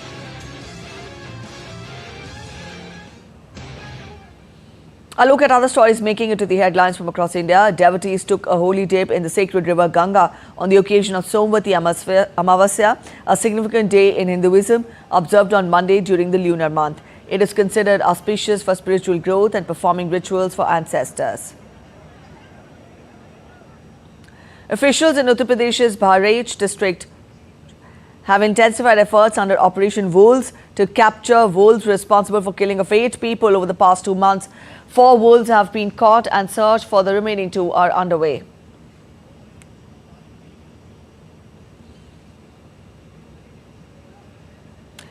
A look at other stories making it to the headlines from across India. Devotees took a holy dip in the sacred river Ganga on the occasion of Somvati Amavasya, a significant day in Hinduism observed on Monday during the lunar month. It is considered auspicious for spiritual growth and performing rituals for ancestors. Officials in Uttar Pradesh's Bharej district have intensified efforts under Operation Wolves to capture wolves responsible for killing of 8 people over the past 2 months. 4 wolves have been caught and search for the remaining 2 are underway.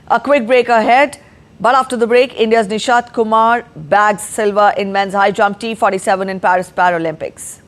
A quick break ahead, but after the break, India's Nishat Kumar bags silver in men's high jump T47 in Paris Paralympics.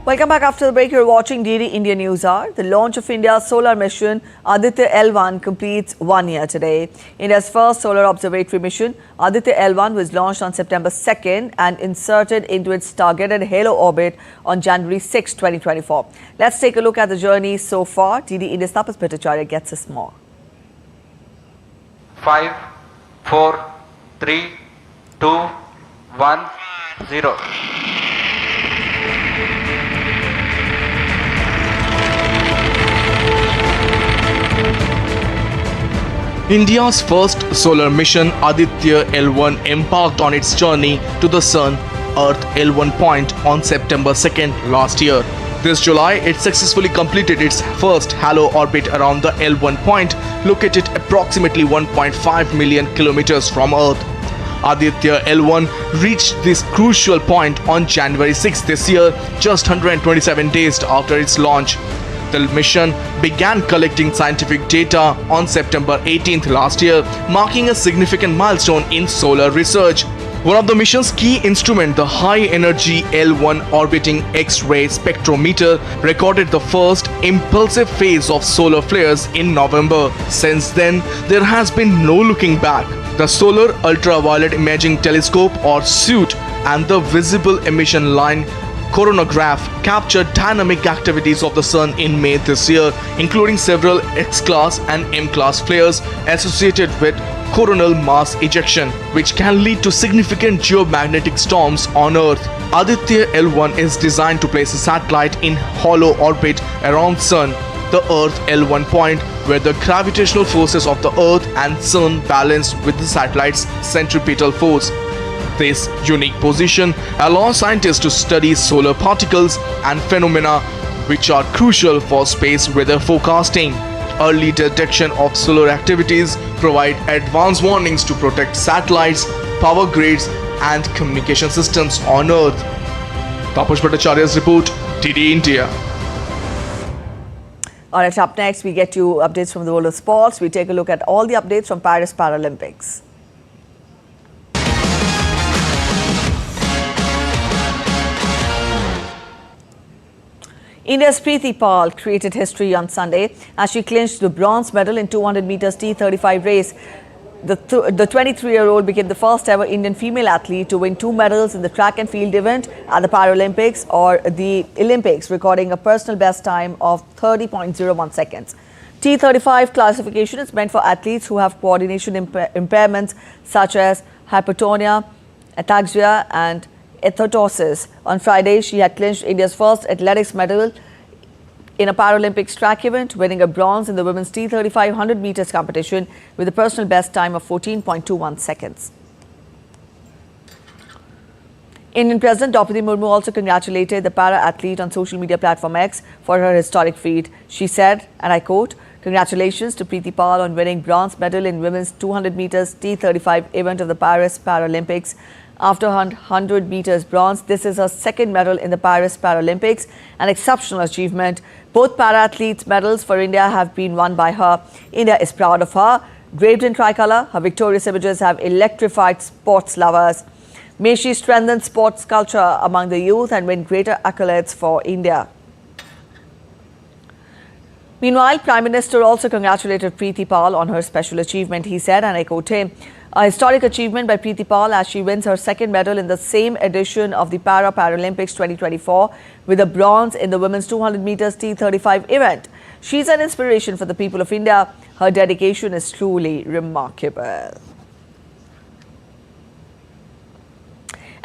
Welcome back after the break. You're watching DD India News Hour. The launch of India's solar mission Aditya L1 completes 1 year today. India's first solar observatory mission, Aditya L1, was launched on September 2nd and inserted into its targeted halo orbit on January 6, 2024. Let's take a look at the journey so far. DD India's Tapas Bhattacharya gets us more. 5, 4, 3, 2, 1, 0. India's first solar mission Aditya L1 embarked on its journey to the Sun, Earth L1 point on September 2nd last year. This July, it successfully completed its first halo orbit around the L1 point, located approximately 1.5 million kilometers from Earth. Aditya L1 reached this crucial point on January 6 this year, just 127 days after its launch. The mission began collecting scientific data on September 18th last year, marking a significant milestone in solar research. One of the mission's key instruments, the high-energy L1 orbiting X-ray spectrometer, recorded the first impulsive phase of solar flares in November. Since then, there has been no looking back. The Solar Ultraviolet Imaging Telescope, or SUIT, and the Visible Emission Line coronagraph captured dynamic activities of the Sun in May this year, including several X-class and M-class flares associated with coronal mass ejection, which can lead to significant geomagnetic storms on Earth. Aditya L1 is designed to place a satellite in hollow orbit around Sun, the Earth L1 point, where the gravitational forces of the Earth and Sun balance with the satellite's centripetal force. This unique position allows scientists to study solar particles and phenomena which are crucial for space weather forecasting. Early detection of solar activities provide advanced warnings to protect satellites, power grids, and communication systems on Earth. Tapas Bhattacharya's report, DD India. All right, up next, we get you updates from the world of sports. We take a look at all the updates from Paris Paralympics. India's Preethi created history on Sunday as she clinched the bronze medal in 200 meters T35 race. The 23-year-old became the first ever Indian female athlete to win 2 medals in the track and field event at the Paralympics or the Olympics, recording a personal best time of 30.01 seconds. T35 classification is meant for athletes who have coordination impairments such as hypotonia, ataxia and ethatosis. On Friday, she had clinched India's first athletics medal in a Paralympics track event, winning a bronze in the women's T35 100 meters competition with a personal best time of 14.21 seconds. Indian President Draupadi Murmu also congratulated the para-athlete on social media platform X for her historic feat. She said, and I quote, "Congratulations to Preethi on winning bronze medal in women's 200 meters T35 event of the Paris Paralympics. After 100 meters bronze, this is her second medal in the Paris Paralympics, an exceptional achievement. Both para-athletes' medals for India have been won by her. India is proud of her. Draped in tricolour, her victorious images have electrified sports lovers. May she strengthen sports culture among the youth and win greater accolades for India." Meanwhile, Prime Minister also congratulated Preethi Pal on her special achievement. He said, and I quote him, "A historic achievement by Preethi Pal as she wins her second medal in the same edition of the Paralympics 2024 with a bronze in the women's 200 meters T35 event. She's an inspiration for the people of India. Her dedication is truly remarkable."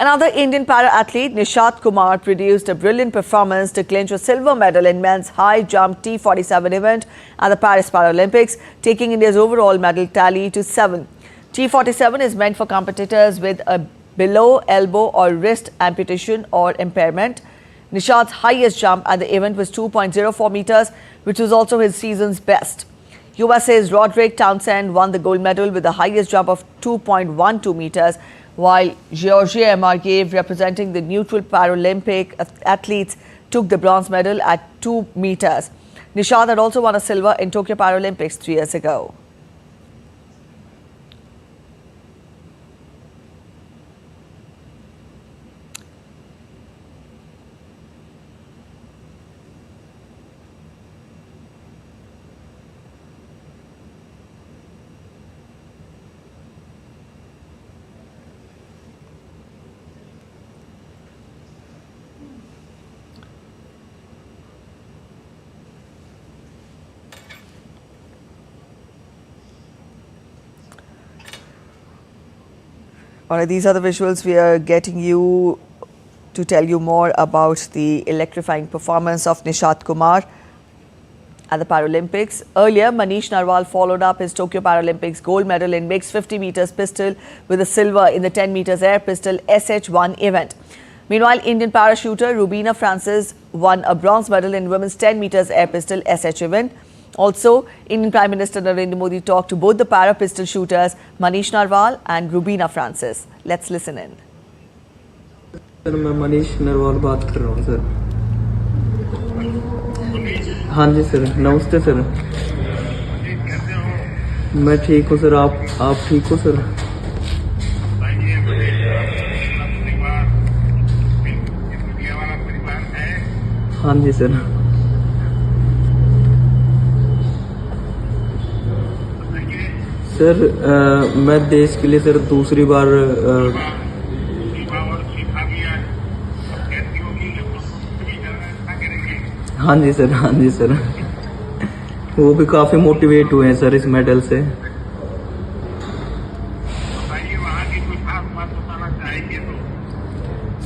Another Indian para-athlete, Nishat Kumar, produced a brilliant performance to clinch a silver medal in men's high jump T47 event at the Paris Paralympics, taking India's overall medal tally to 7. T47 is meant for competitors with a below elbow or wrist amputation or impairment. Nishat's highest jump at the event was 2.04 meters, which was also his season's best. USA's Roderick Townsend won the gold medal with the highest jump of 2.12 meters, while Georgia Margev, representing the neutral Paralympic athletes, took the bronze medal at 2 meters. Nishat had also won a silver in Tokyo Paralympics 3 years ago. All right, these are the visuals we are getting you to tell you more about the electrifying performance of Nishat Kumar at the Paralympics. Earlier, Manish Narwal followed up his Tokyo Paralympics gold medal in mixed 50 meters pistol with a silver in the 10 meters air pistol SH1 event. Meanwhile, Indian parachuter Rubina Francis won a bronze medal in women's 10 meters air pistol SH event. Also, Indian Prime Minister Narendra Modi talked to both the para pistol shooters Manish Narwal and Rubina Francis. Let's listen in. Sir, मैं मनीष नरवाल बात कर रहा हूँ sir. हाँ जी sir, नमस्ते sir. मैं ठीक हूँ सर, आप ठीक हो सर? हाँ जी सर। सर मैं देश के लिए सर दूसरी बार हाँ जी सर, हाँ जी सर। वो भी काफ़ी मोटिवेट हुए हैं सर इस मेडल से।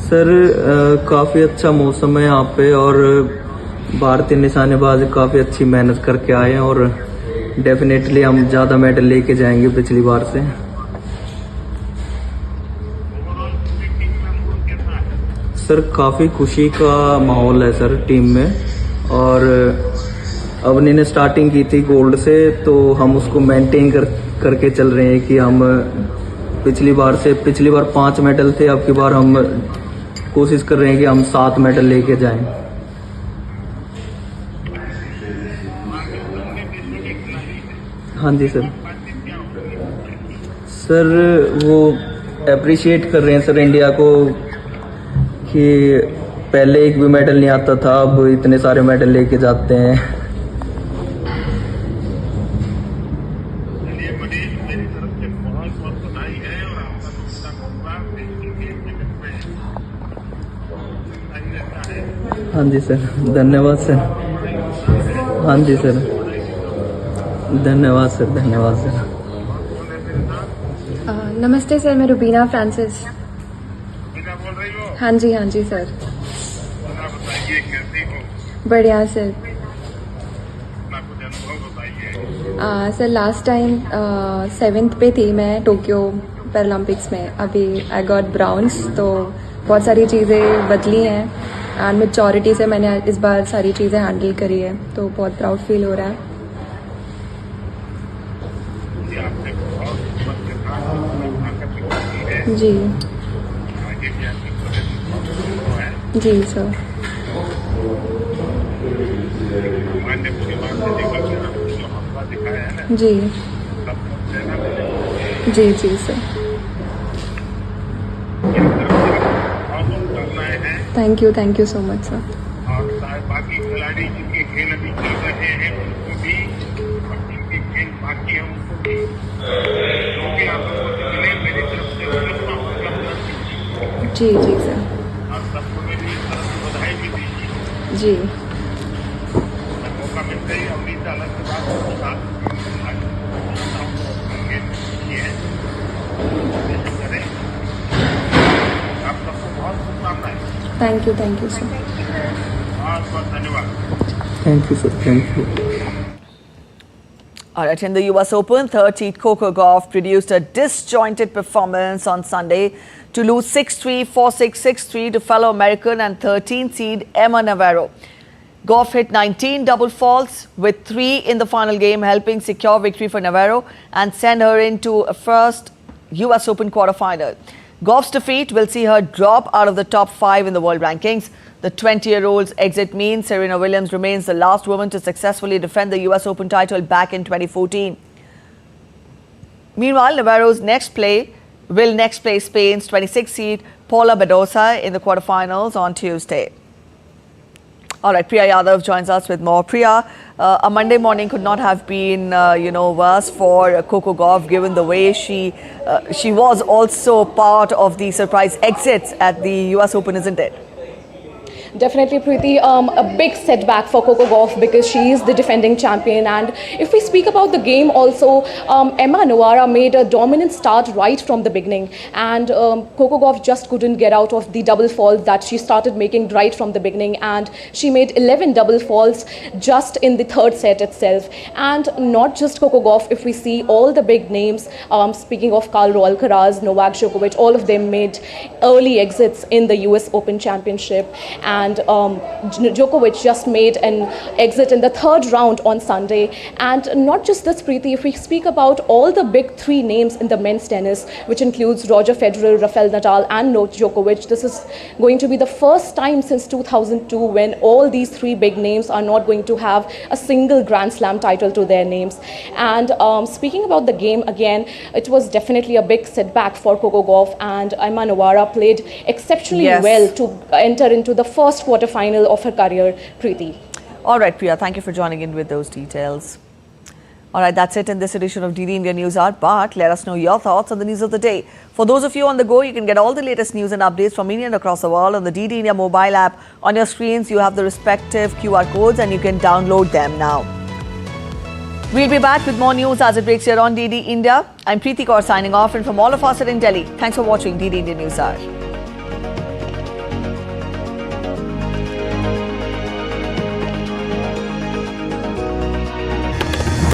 सर काफ़ी अच्छा मौसम है यहाँ पे और भारतीय निशानेबाज काफ़ी अच्छी मेहनत करके आए हैं और डेफिनेटली हम ज़्यादा मेडल लेके जाएंगे पिछली बार से। सर काफ़ी खुशी का माहौल है सर टीम में और अवनी ने स्टार्टिंग की थी गोल्ड से तो हम उसको मेंटेन करके चल रहे हैं कि हम पिछली बार 5 मेडल थे, अब की बार हम कोशिश कर रहे हैं कि हम 7 मेडल लेके जाएं। हाँ जी सर। सर वो अप्रिशिएट कर रहे हैं सर इंडिया को कि पहले एक भी मेडल नहीं आता था, अब इतने सारे मेडल लेके जाते हैं। हाँ जी सर, धन्यवाद सर। हाँ जी सर, धन्यवाद सर, धन्यवाद सर। नमस्ते सर, मैं रुबीना फ्रांसिस। हाँ जी सर। बढ़िया sir. Sir last time 7th पे थी मैं टोक्यो पैरालंपिक्स में, अभी आई गॉट ब्राउन्स, तो बहुत सारी चीज़ें बदली हैं एंड मैच्योरिटी से मैंने इस बार सारी चीज़ें हैंडल करी है, तो बहुत प्राउड फील हो रहा है। जी जी सर। जी जी जी sir. Thank you so much sir. और बाकी खिलाड़ी जिनके खेल अभी चल रहे हैं उनको भी, और जिनके खेल बाकी हैं उनको भी, जो भी आप लोगों से मिले मेरी तरफ से जी जी सर। और सबको मेरी तरफ से बधाई भी दीजिए। जी मौका मिलता ही अमृत अलग के बाद आप सबको बहुत शुभकामनाएं। Thank you sir. बहुत बहुत धन्यवाद। Thank you sir, thank you. All right, in the US Open, 3rd seed Coco Gauff produced a disjointed performance on Sunday to lose 6-3, 4-6, 6-3 to fellow American and 13th seed Emma Navarro. Gauff hit 19 double faults with 3 in the final game, helping secure victory for Navarro and send her into a first US Open quarterfinal. Gauff's defeat will see her drop out of the top 5 in the world rankings. The 20-year-old's exit means Serena Williams remains the last woman to successfully defend the US Open title back in 2014. Meanwhile, Navarro's next play Spain's 26th seed Paula Badosa in the quarterfinals on Tuesday. All right, Priya Yadav joins us with more. Priya, a Monday morning could not have been, worse for Coco Gauff, given the way she was also part of the surprise exits at the US Open, isn't it? Definitely, Preethi, a big setback for Coco Gauff because she is the defending champion. And if we speak about the game also, Emma Navarro made a dominant start right from the beginning. And Coco Gauff just couldn't get out of the double fault that she started making right from the beginning. And she made 11 double faults just in the third set itself. And not just Coco Gauff, if we see all the big names, speaking of Carlo Alcaraz, Novak Djokovic, all of them made early exits in the US Open Championship. And Djokovic just made an exit in the 3rd round on Sunday. And not just this, Preethi, if we speak about all the big 3 names in the men's tennis, which includes Roger Federer, Rafael Nadal and Novak Djokovic, this is going to be the first time since 2002 when all these 3 big names are not going to have a single Grand Slam title to their names. And speaking about the game again, it was definitely a big setback for Coco Gauff, and Emma Navarro played exceptionally well to enter into the first quarterfinal of her career, Preethi. All right, Priya, thank you for joining in with those details. All right, that's it in this edition of DD India News Hour, but let us know your thoughts on the news of the day. For those of you on the go, you can get all the latest news and updates from India and across the world on the DD India mobile app. On your screens, you have the respective QR codes and you can download them now. We'll be back with more news as it breaks here on DD India. I'm Preethi Kaur signing off, and from all of us in Delhi, thanks for watching DD India News Hour.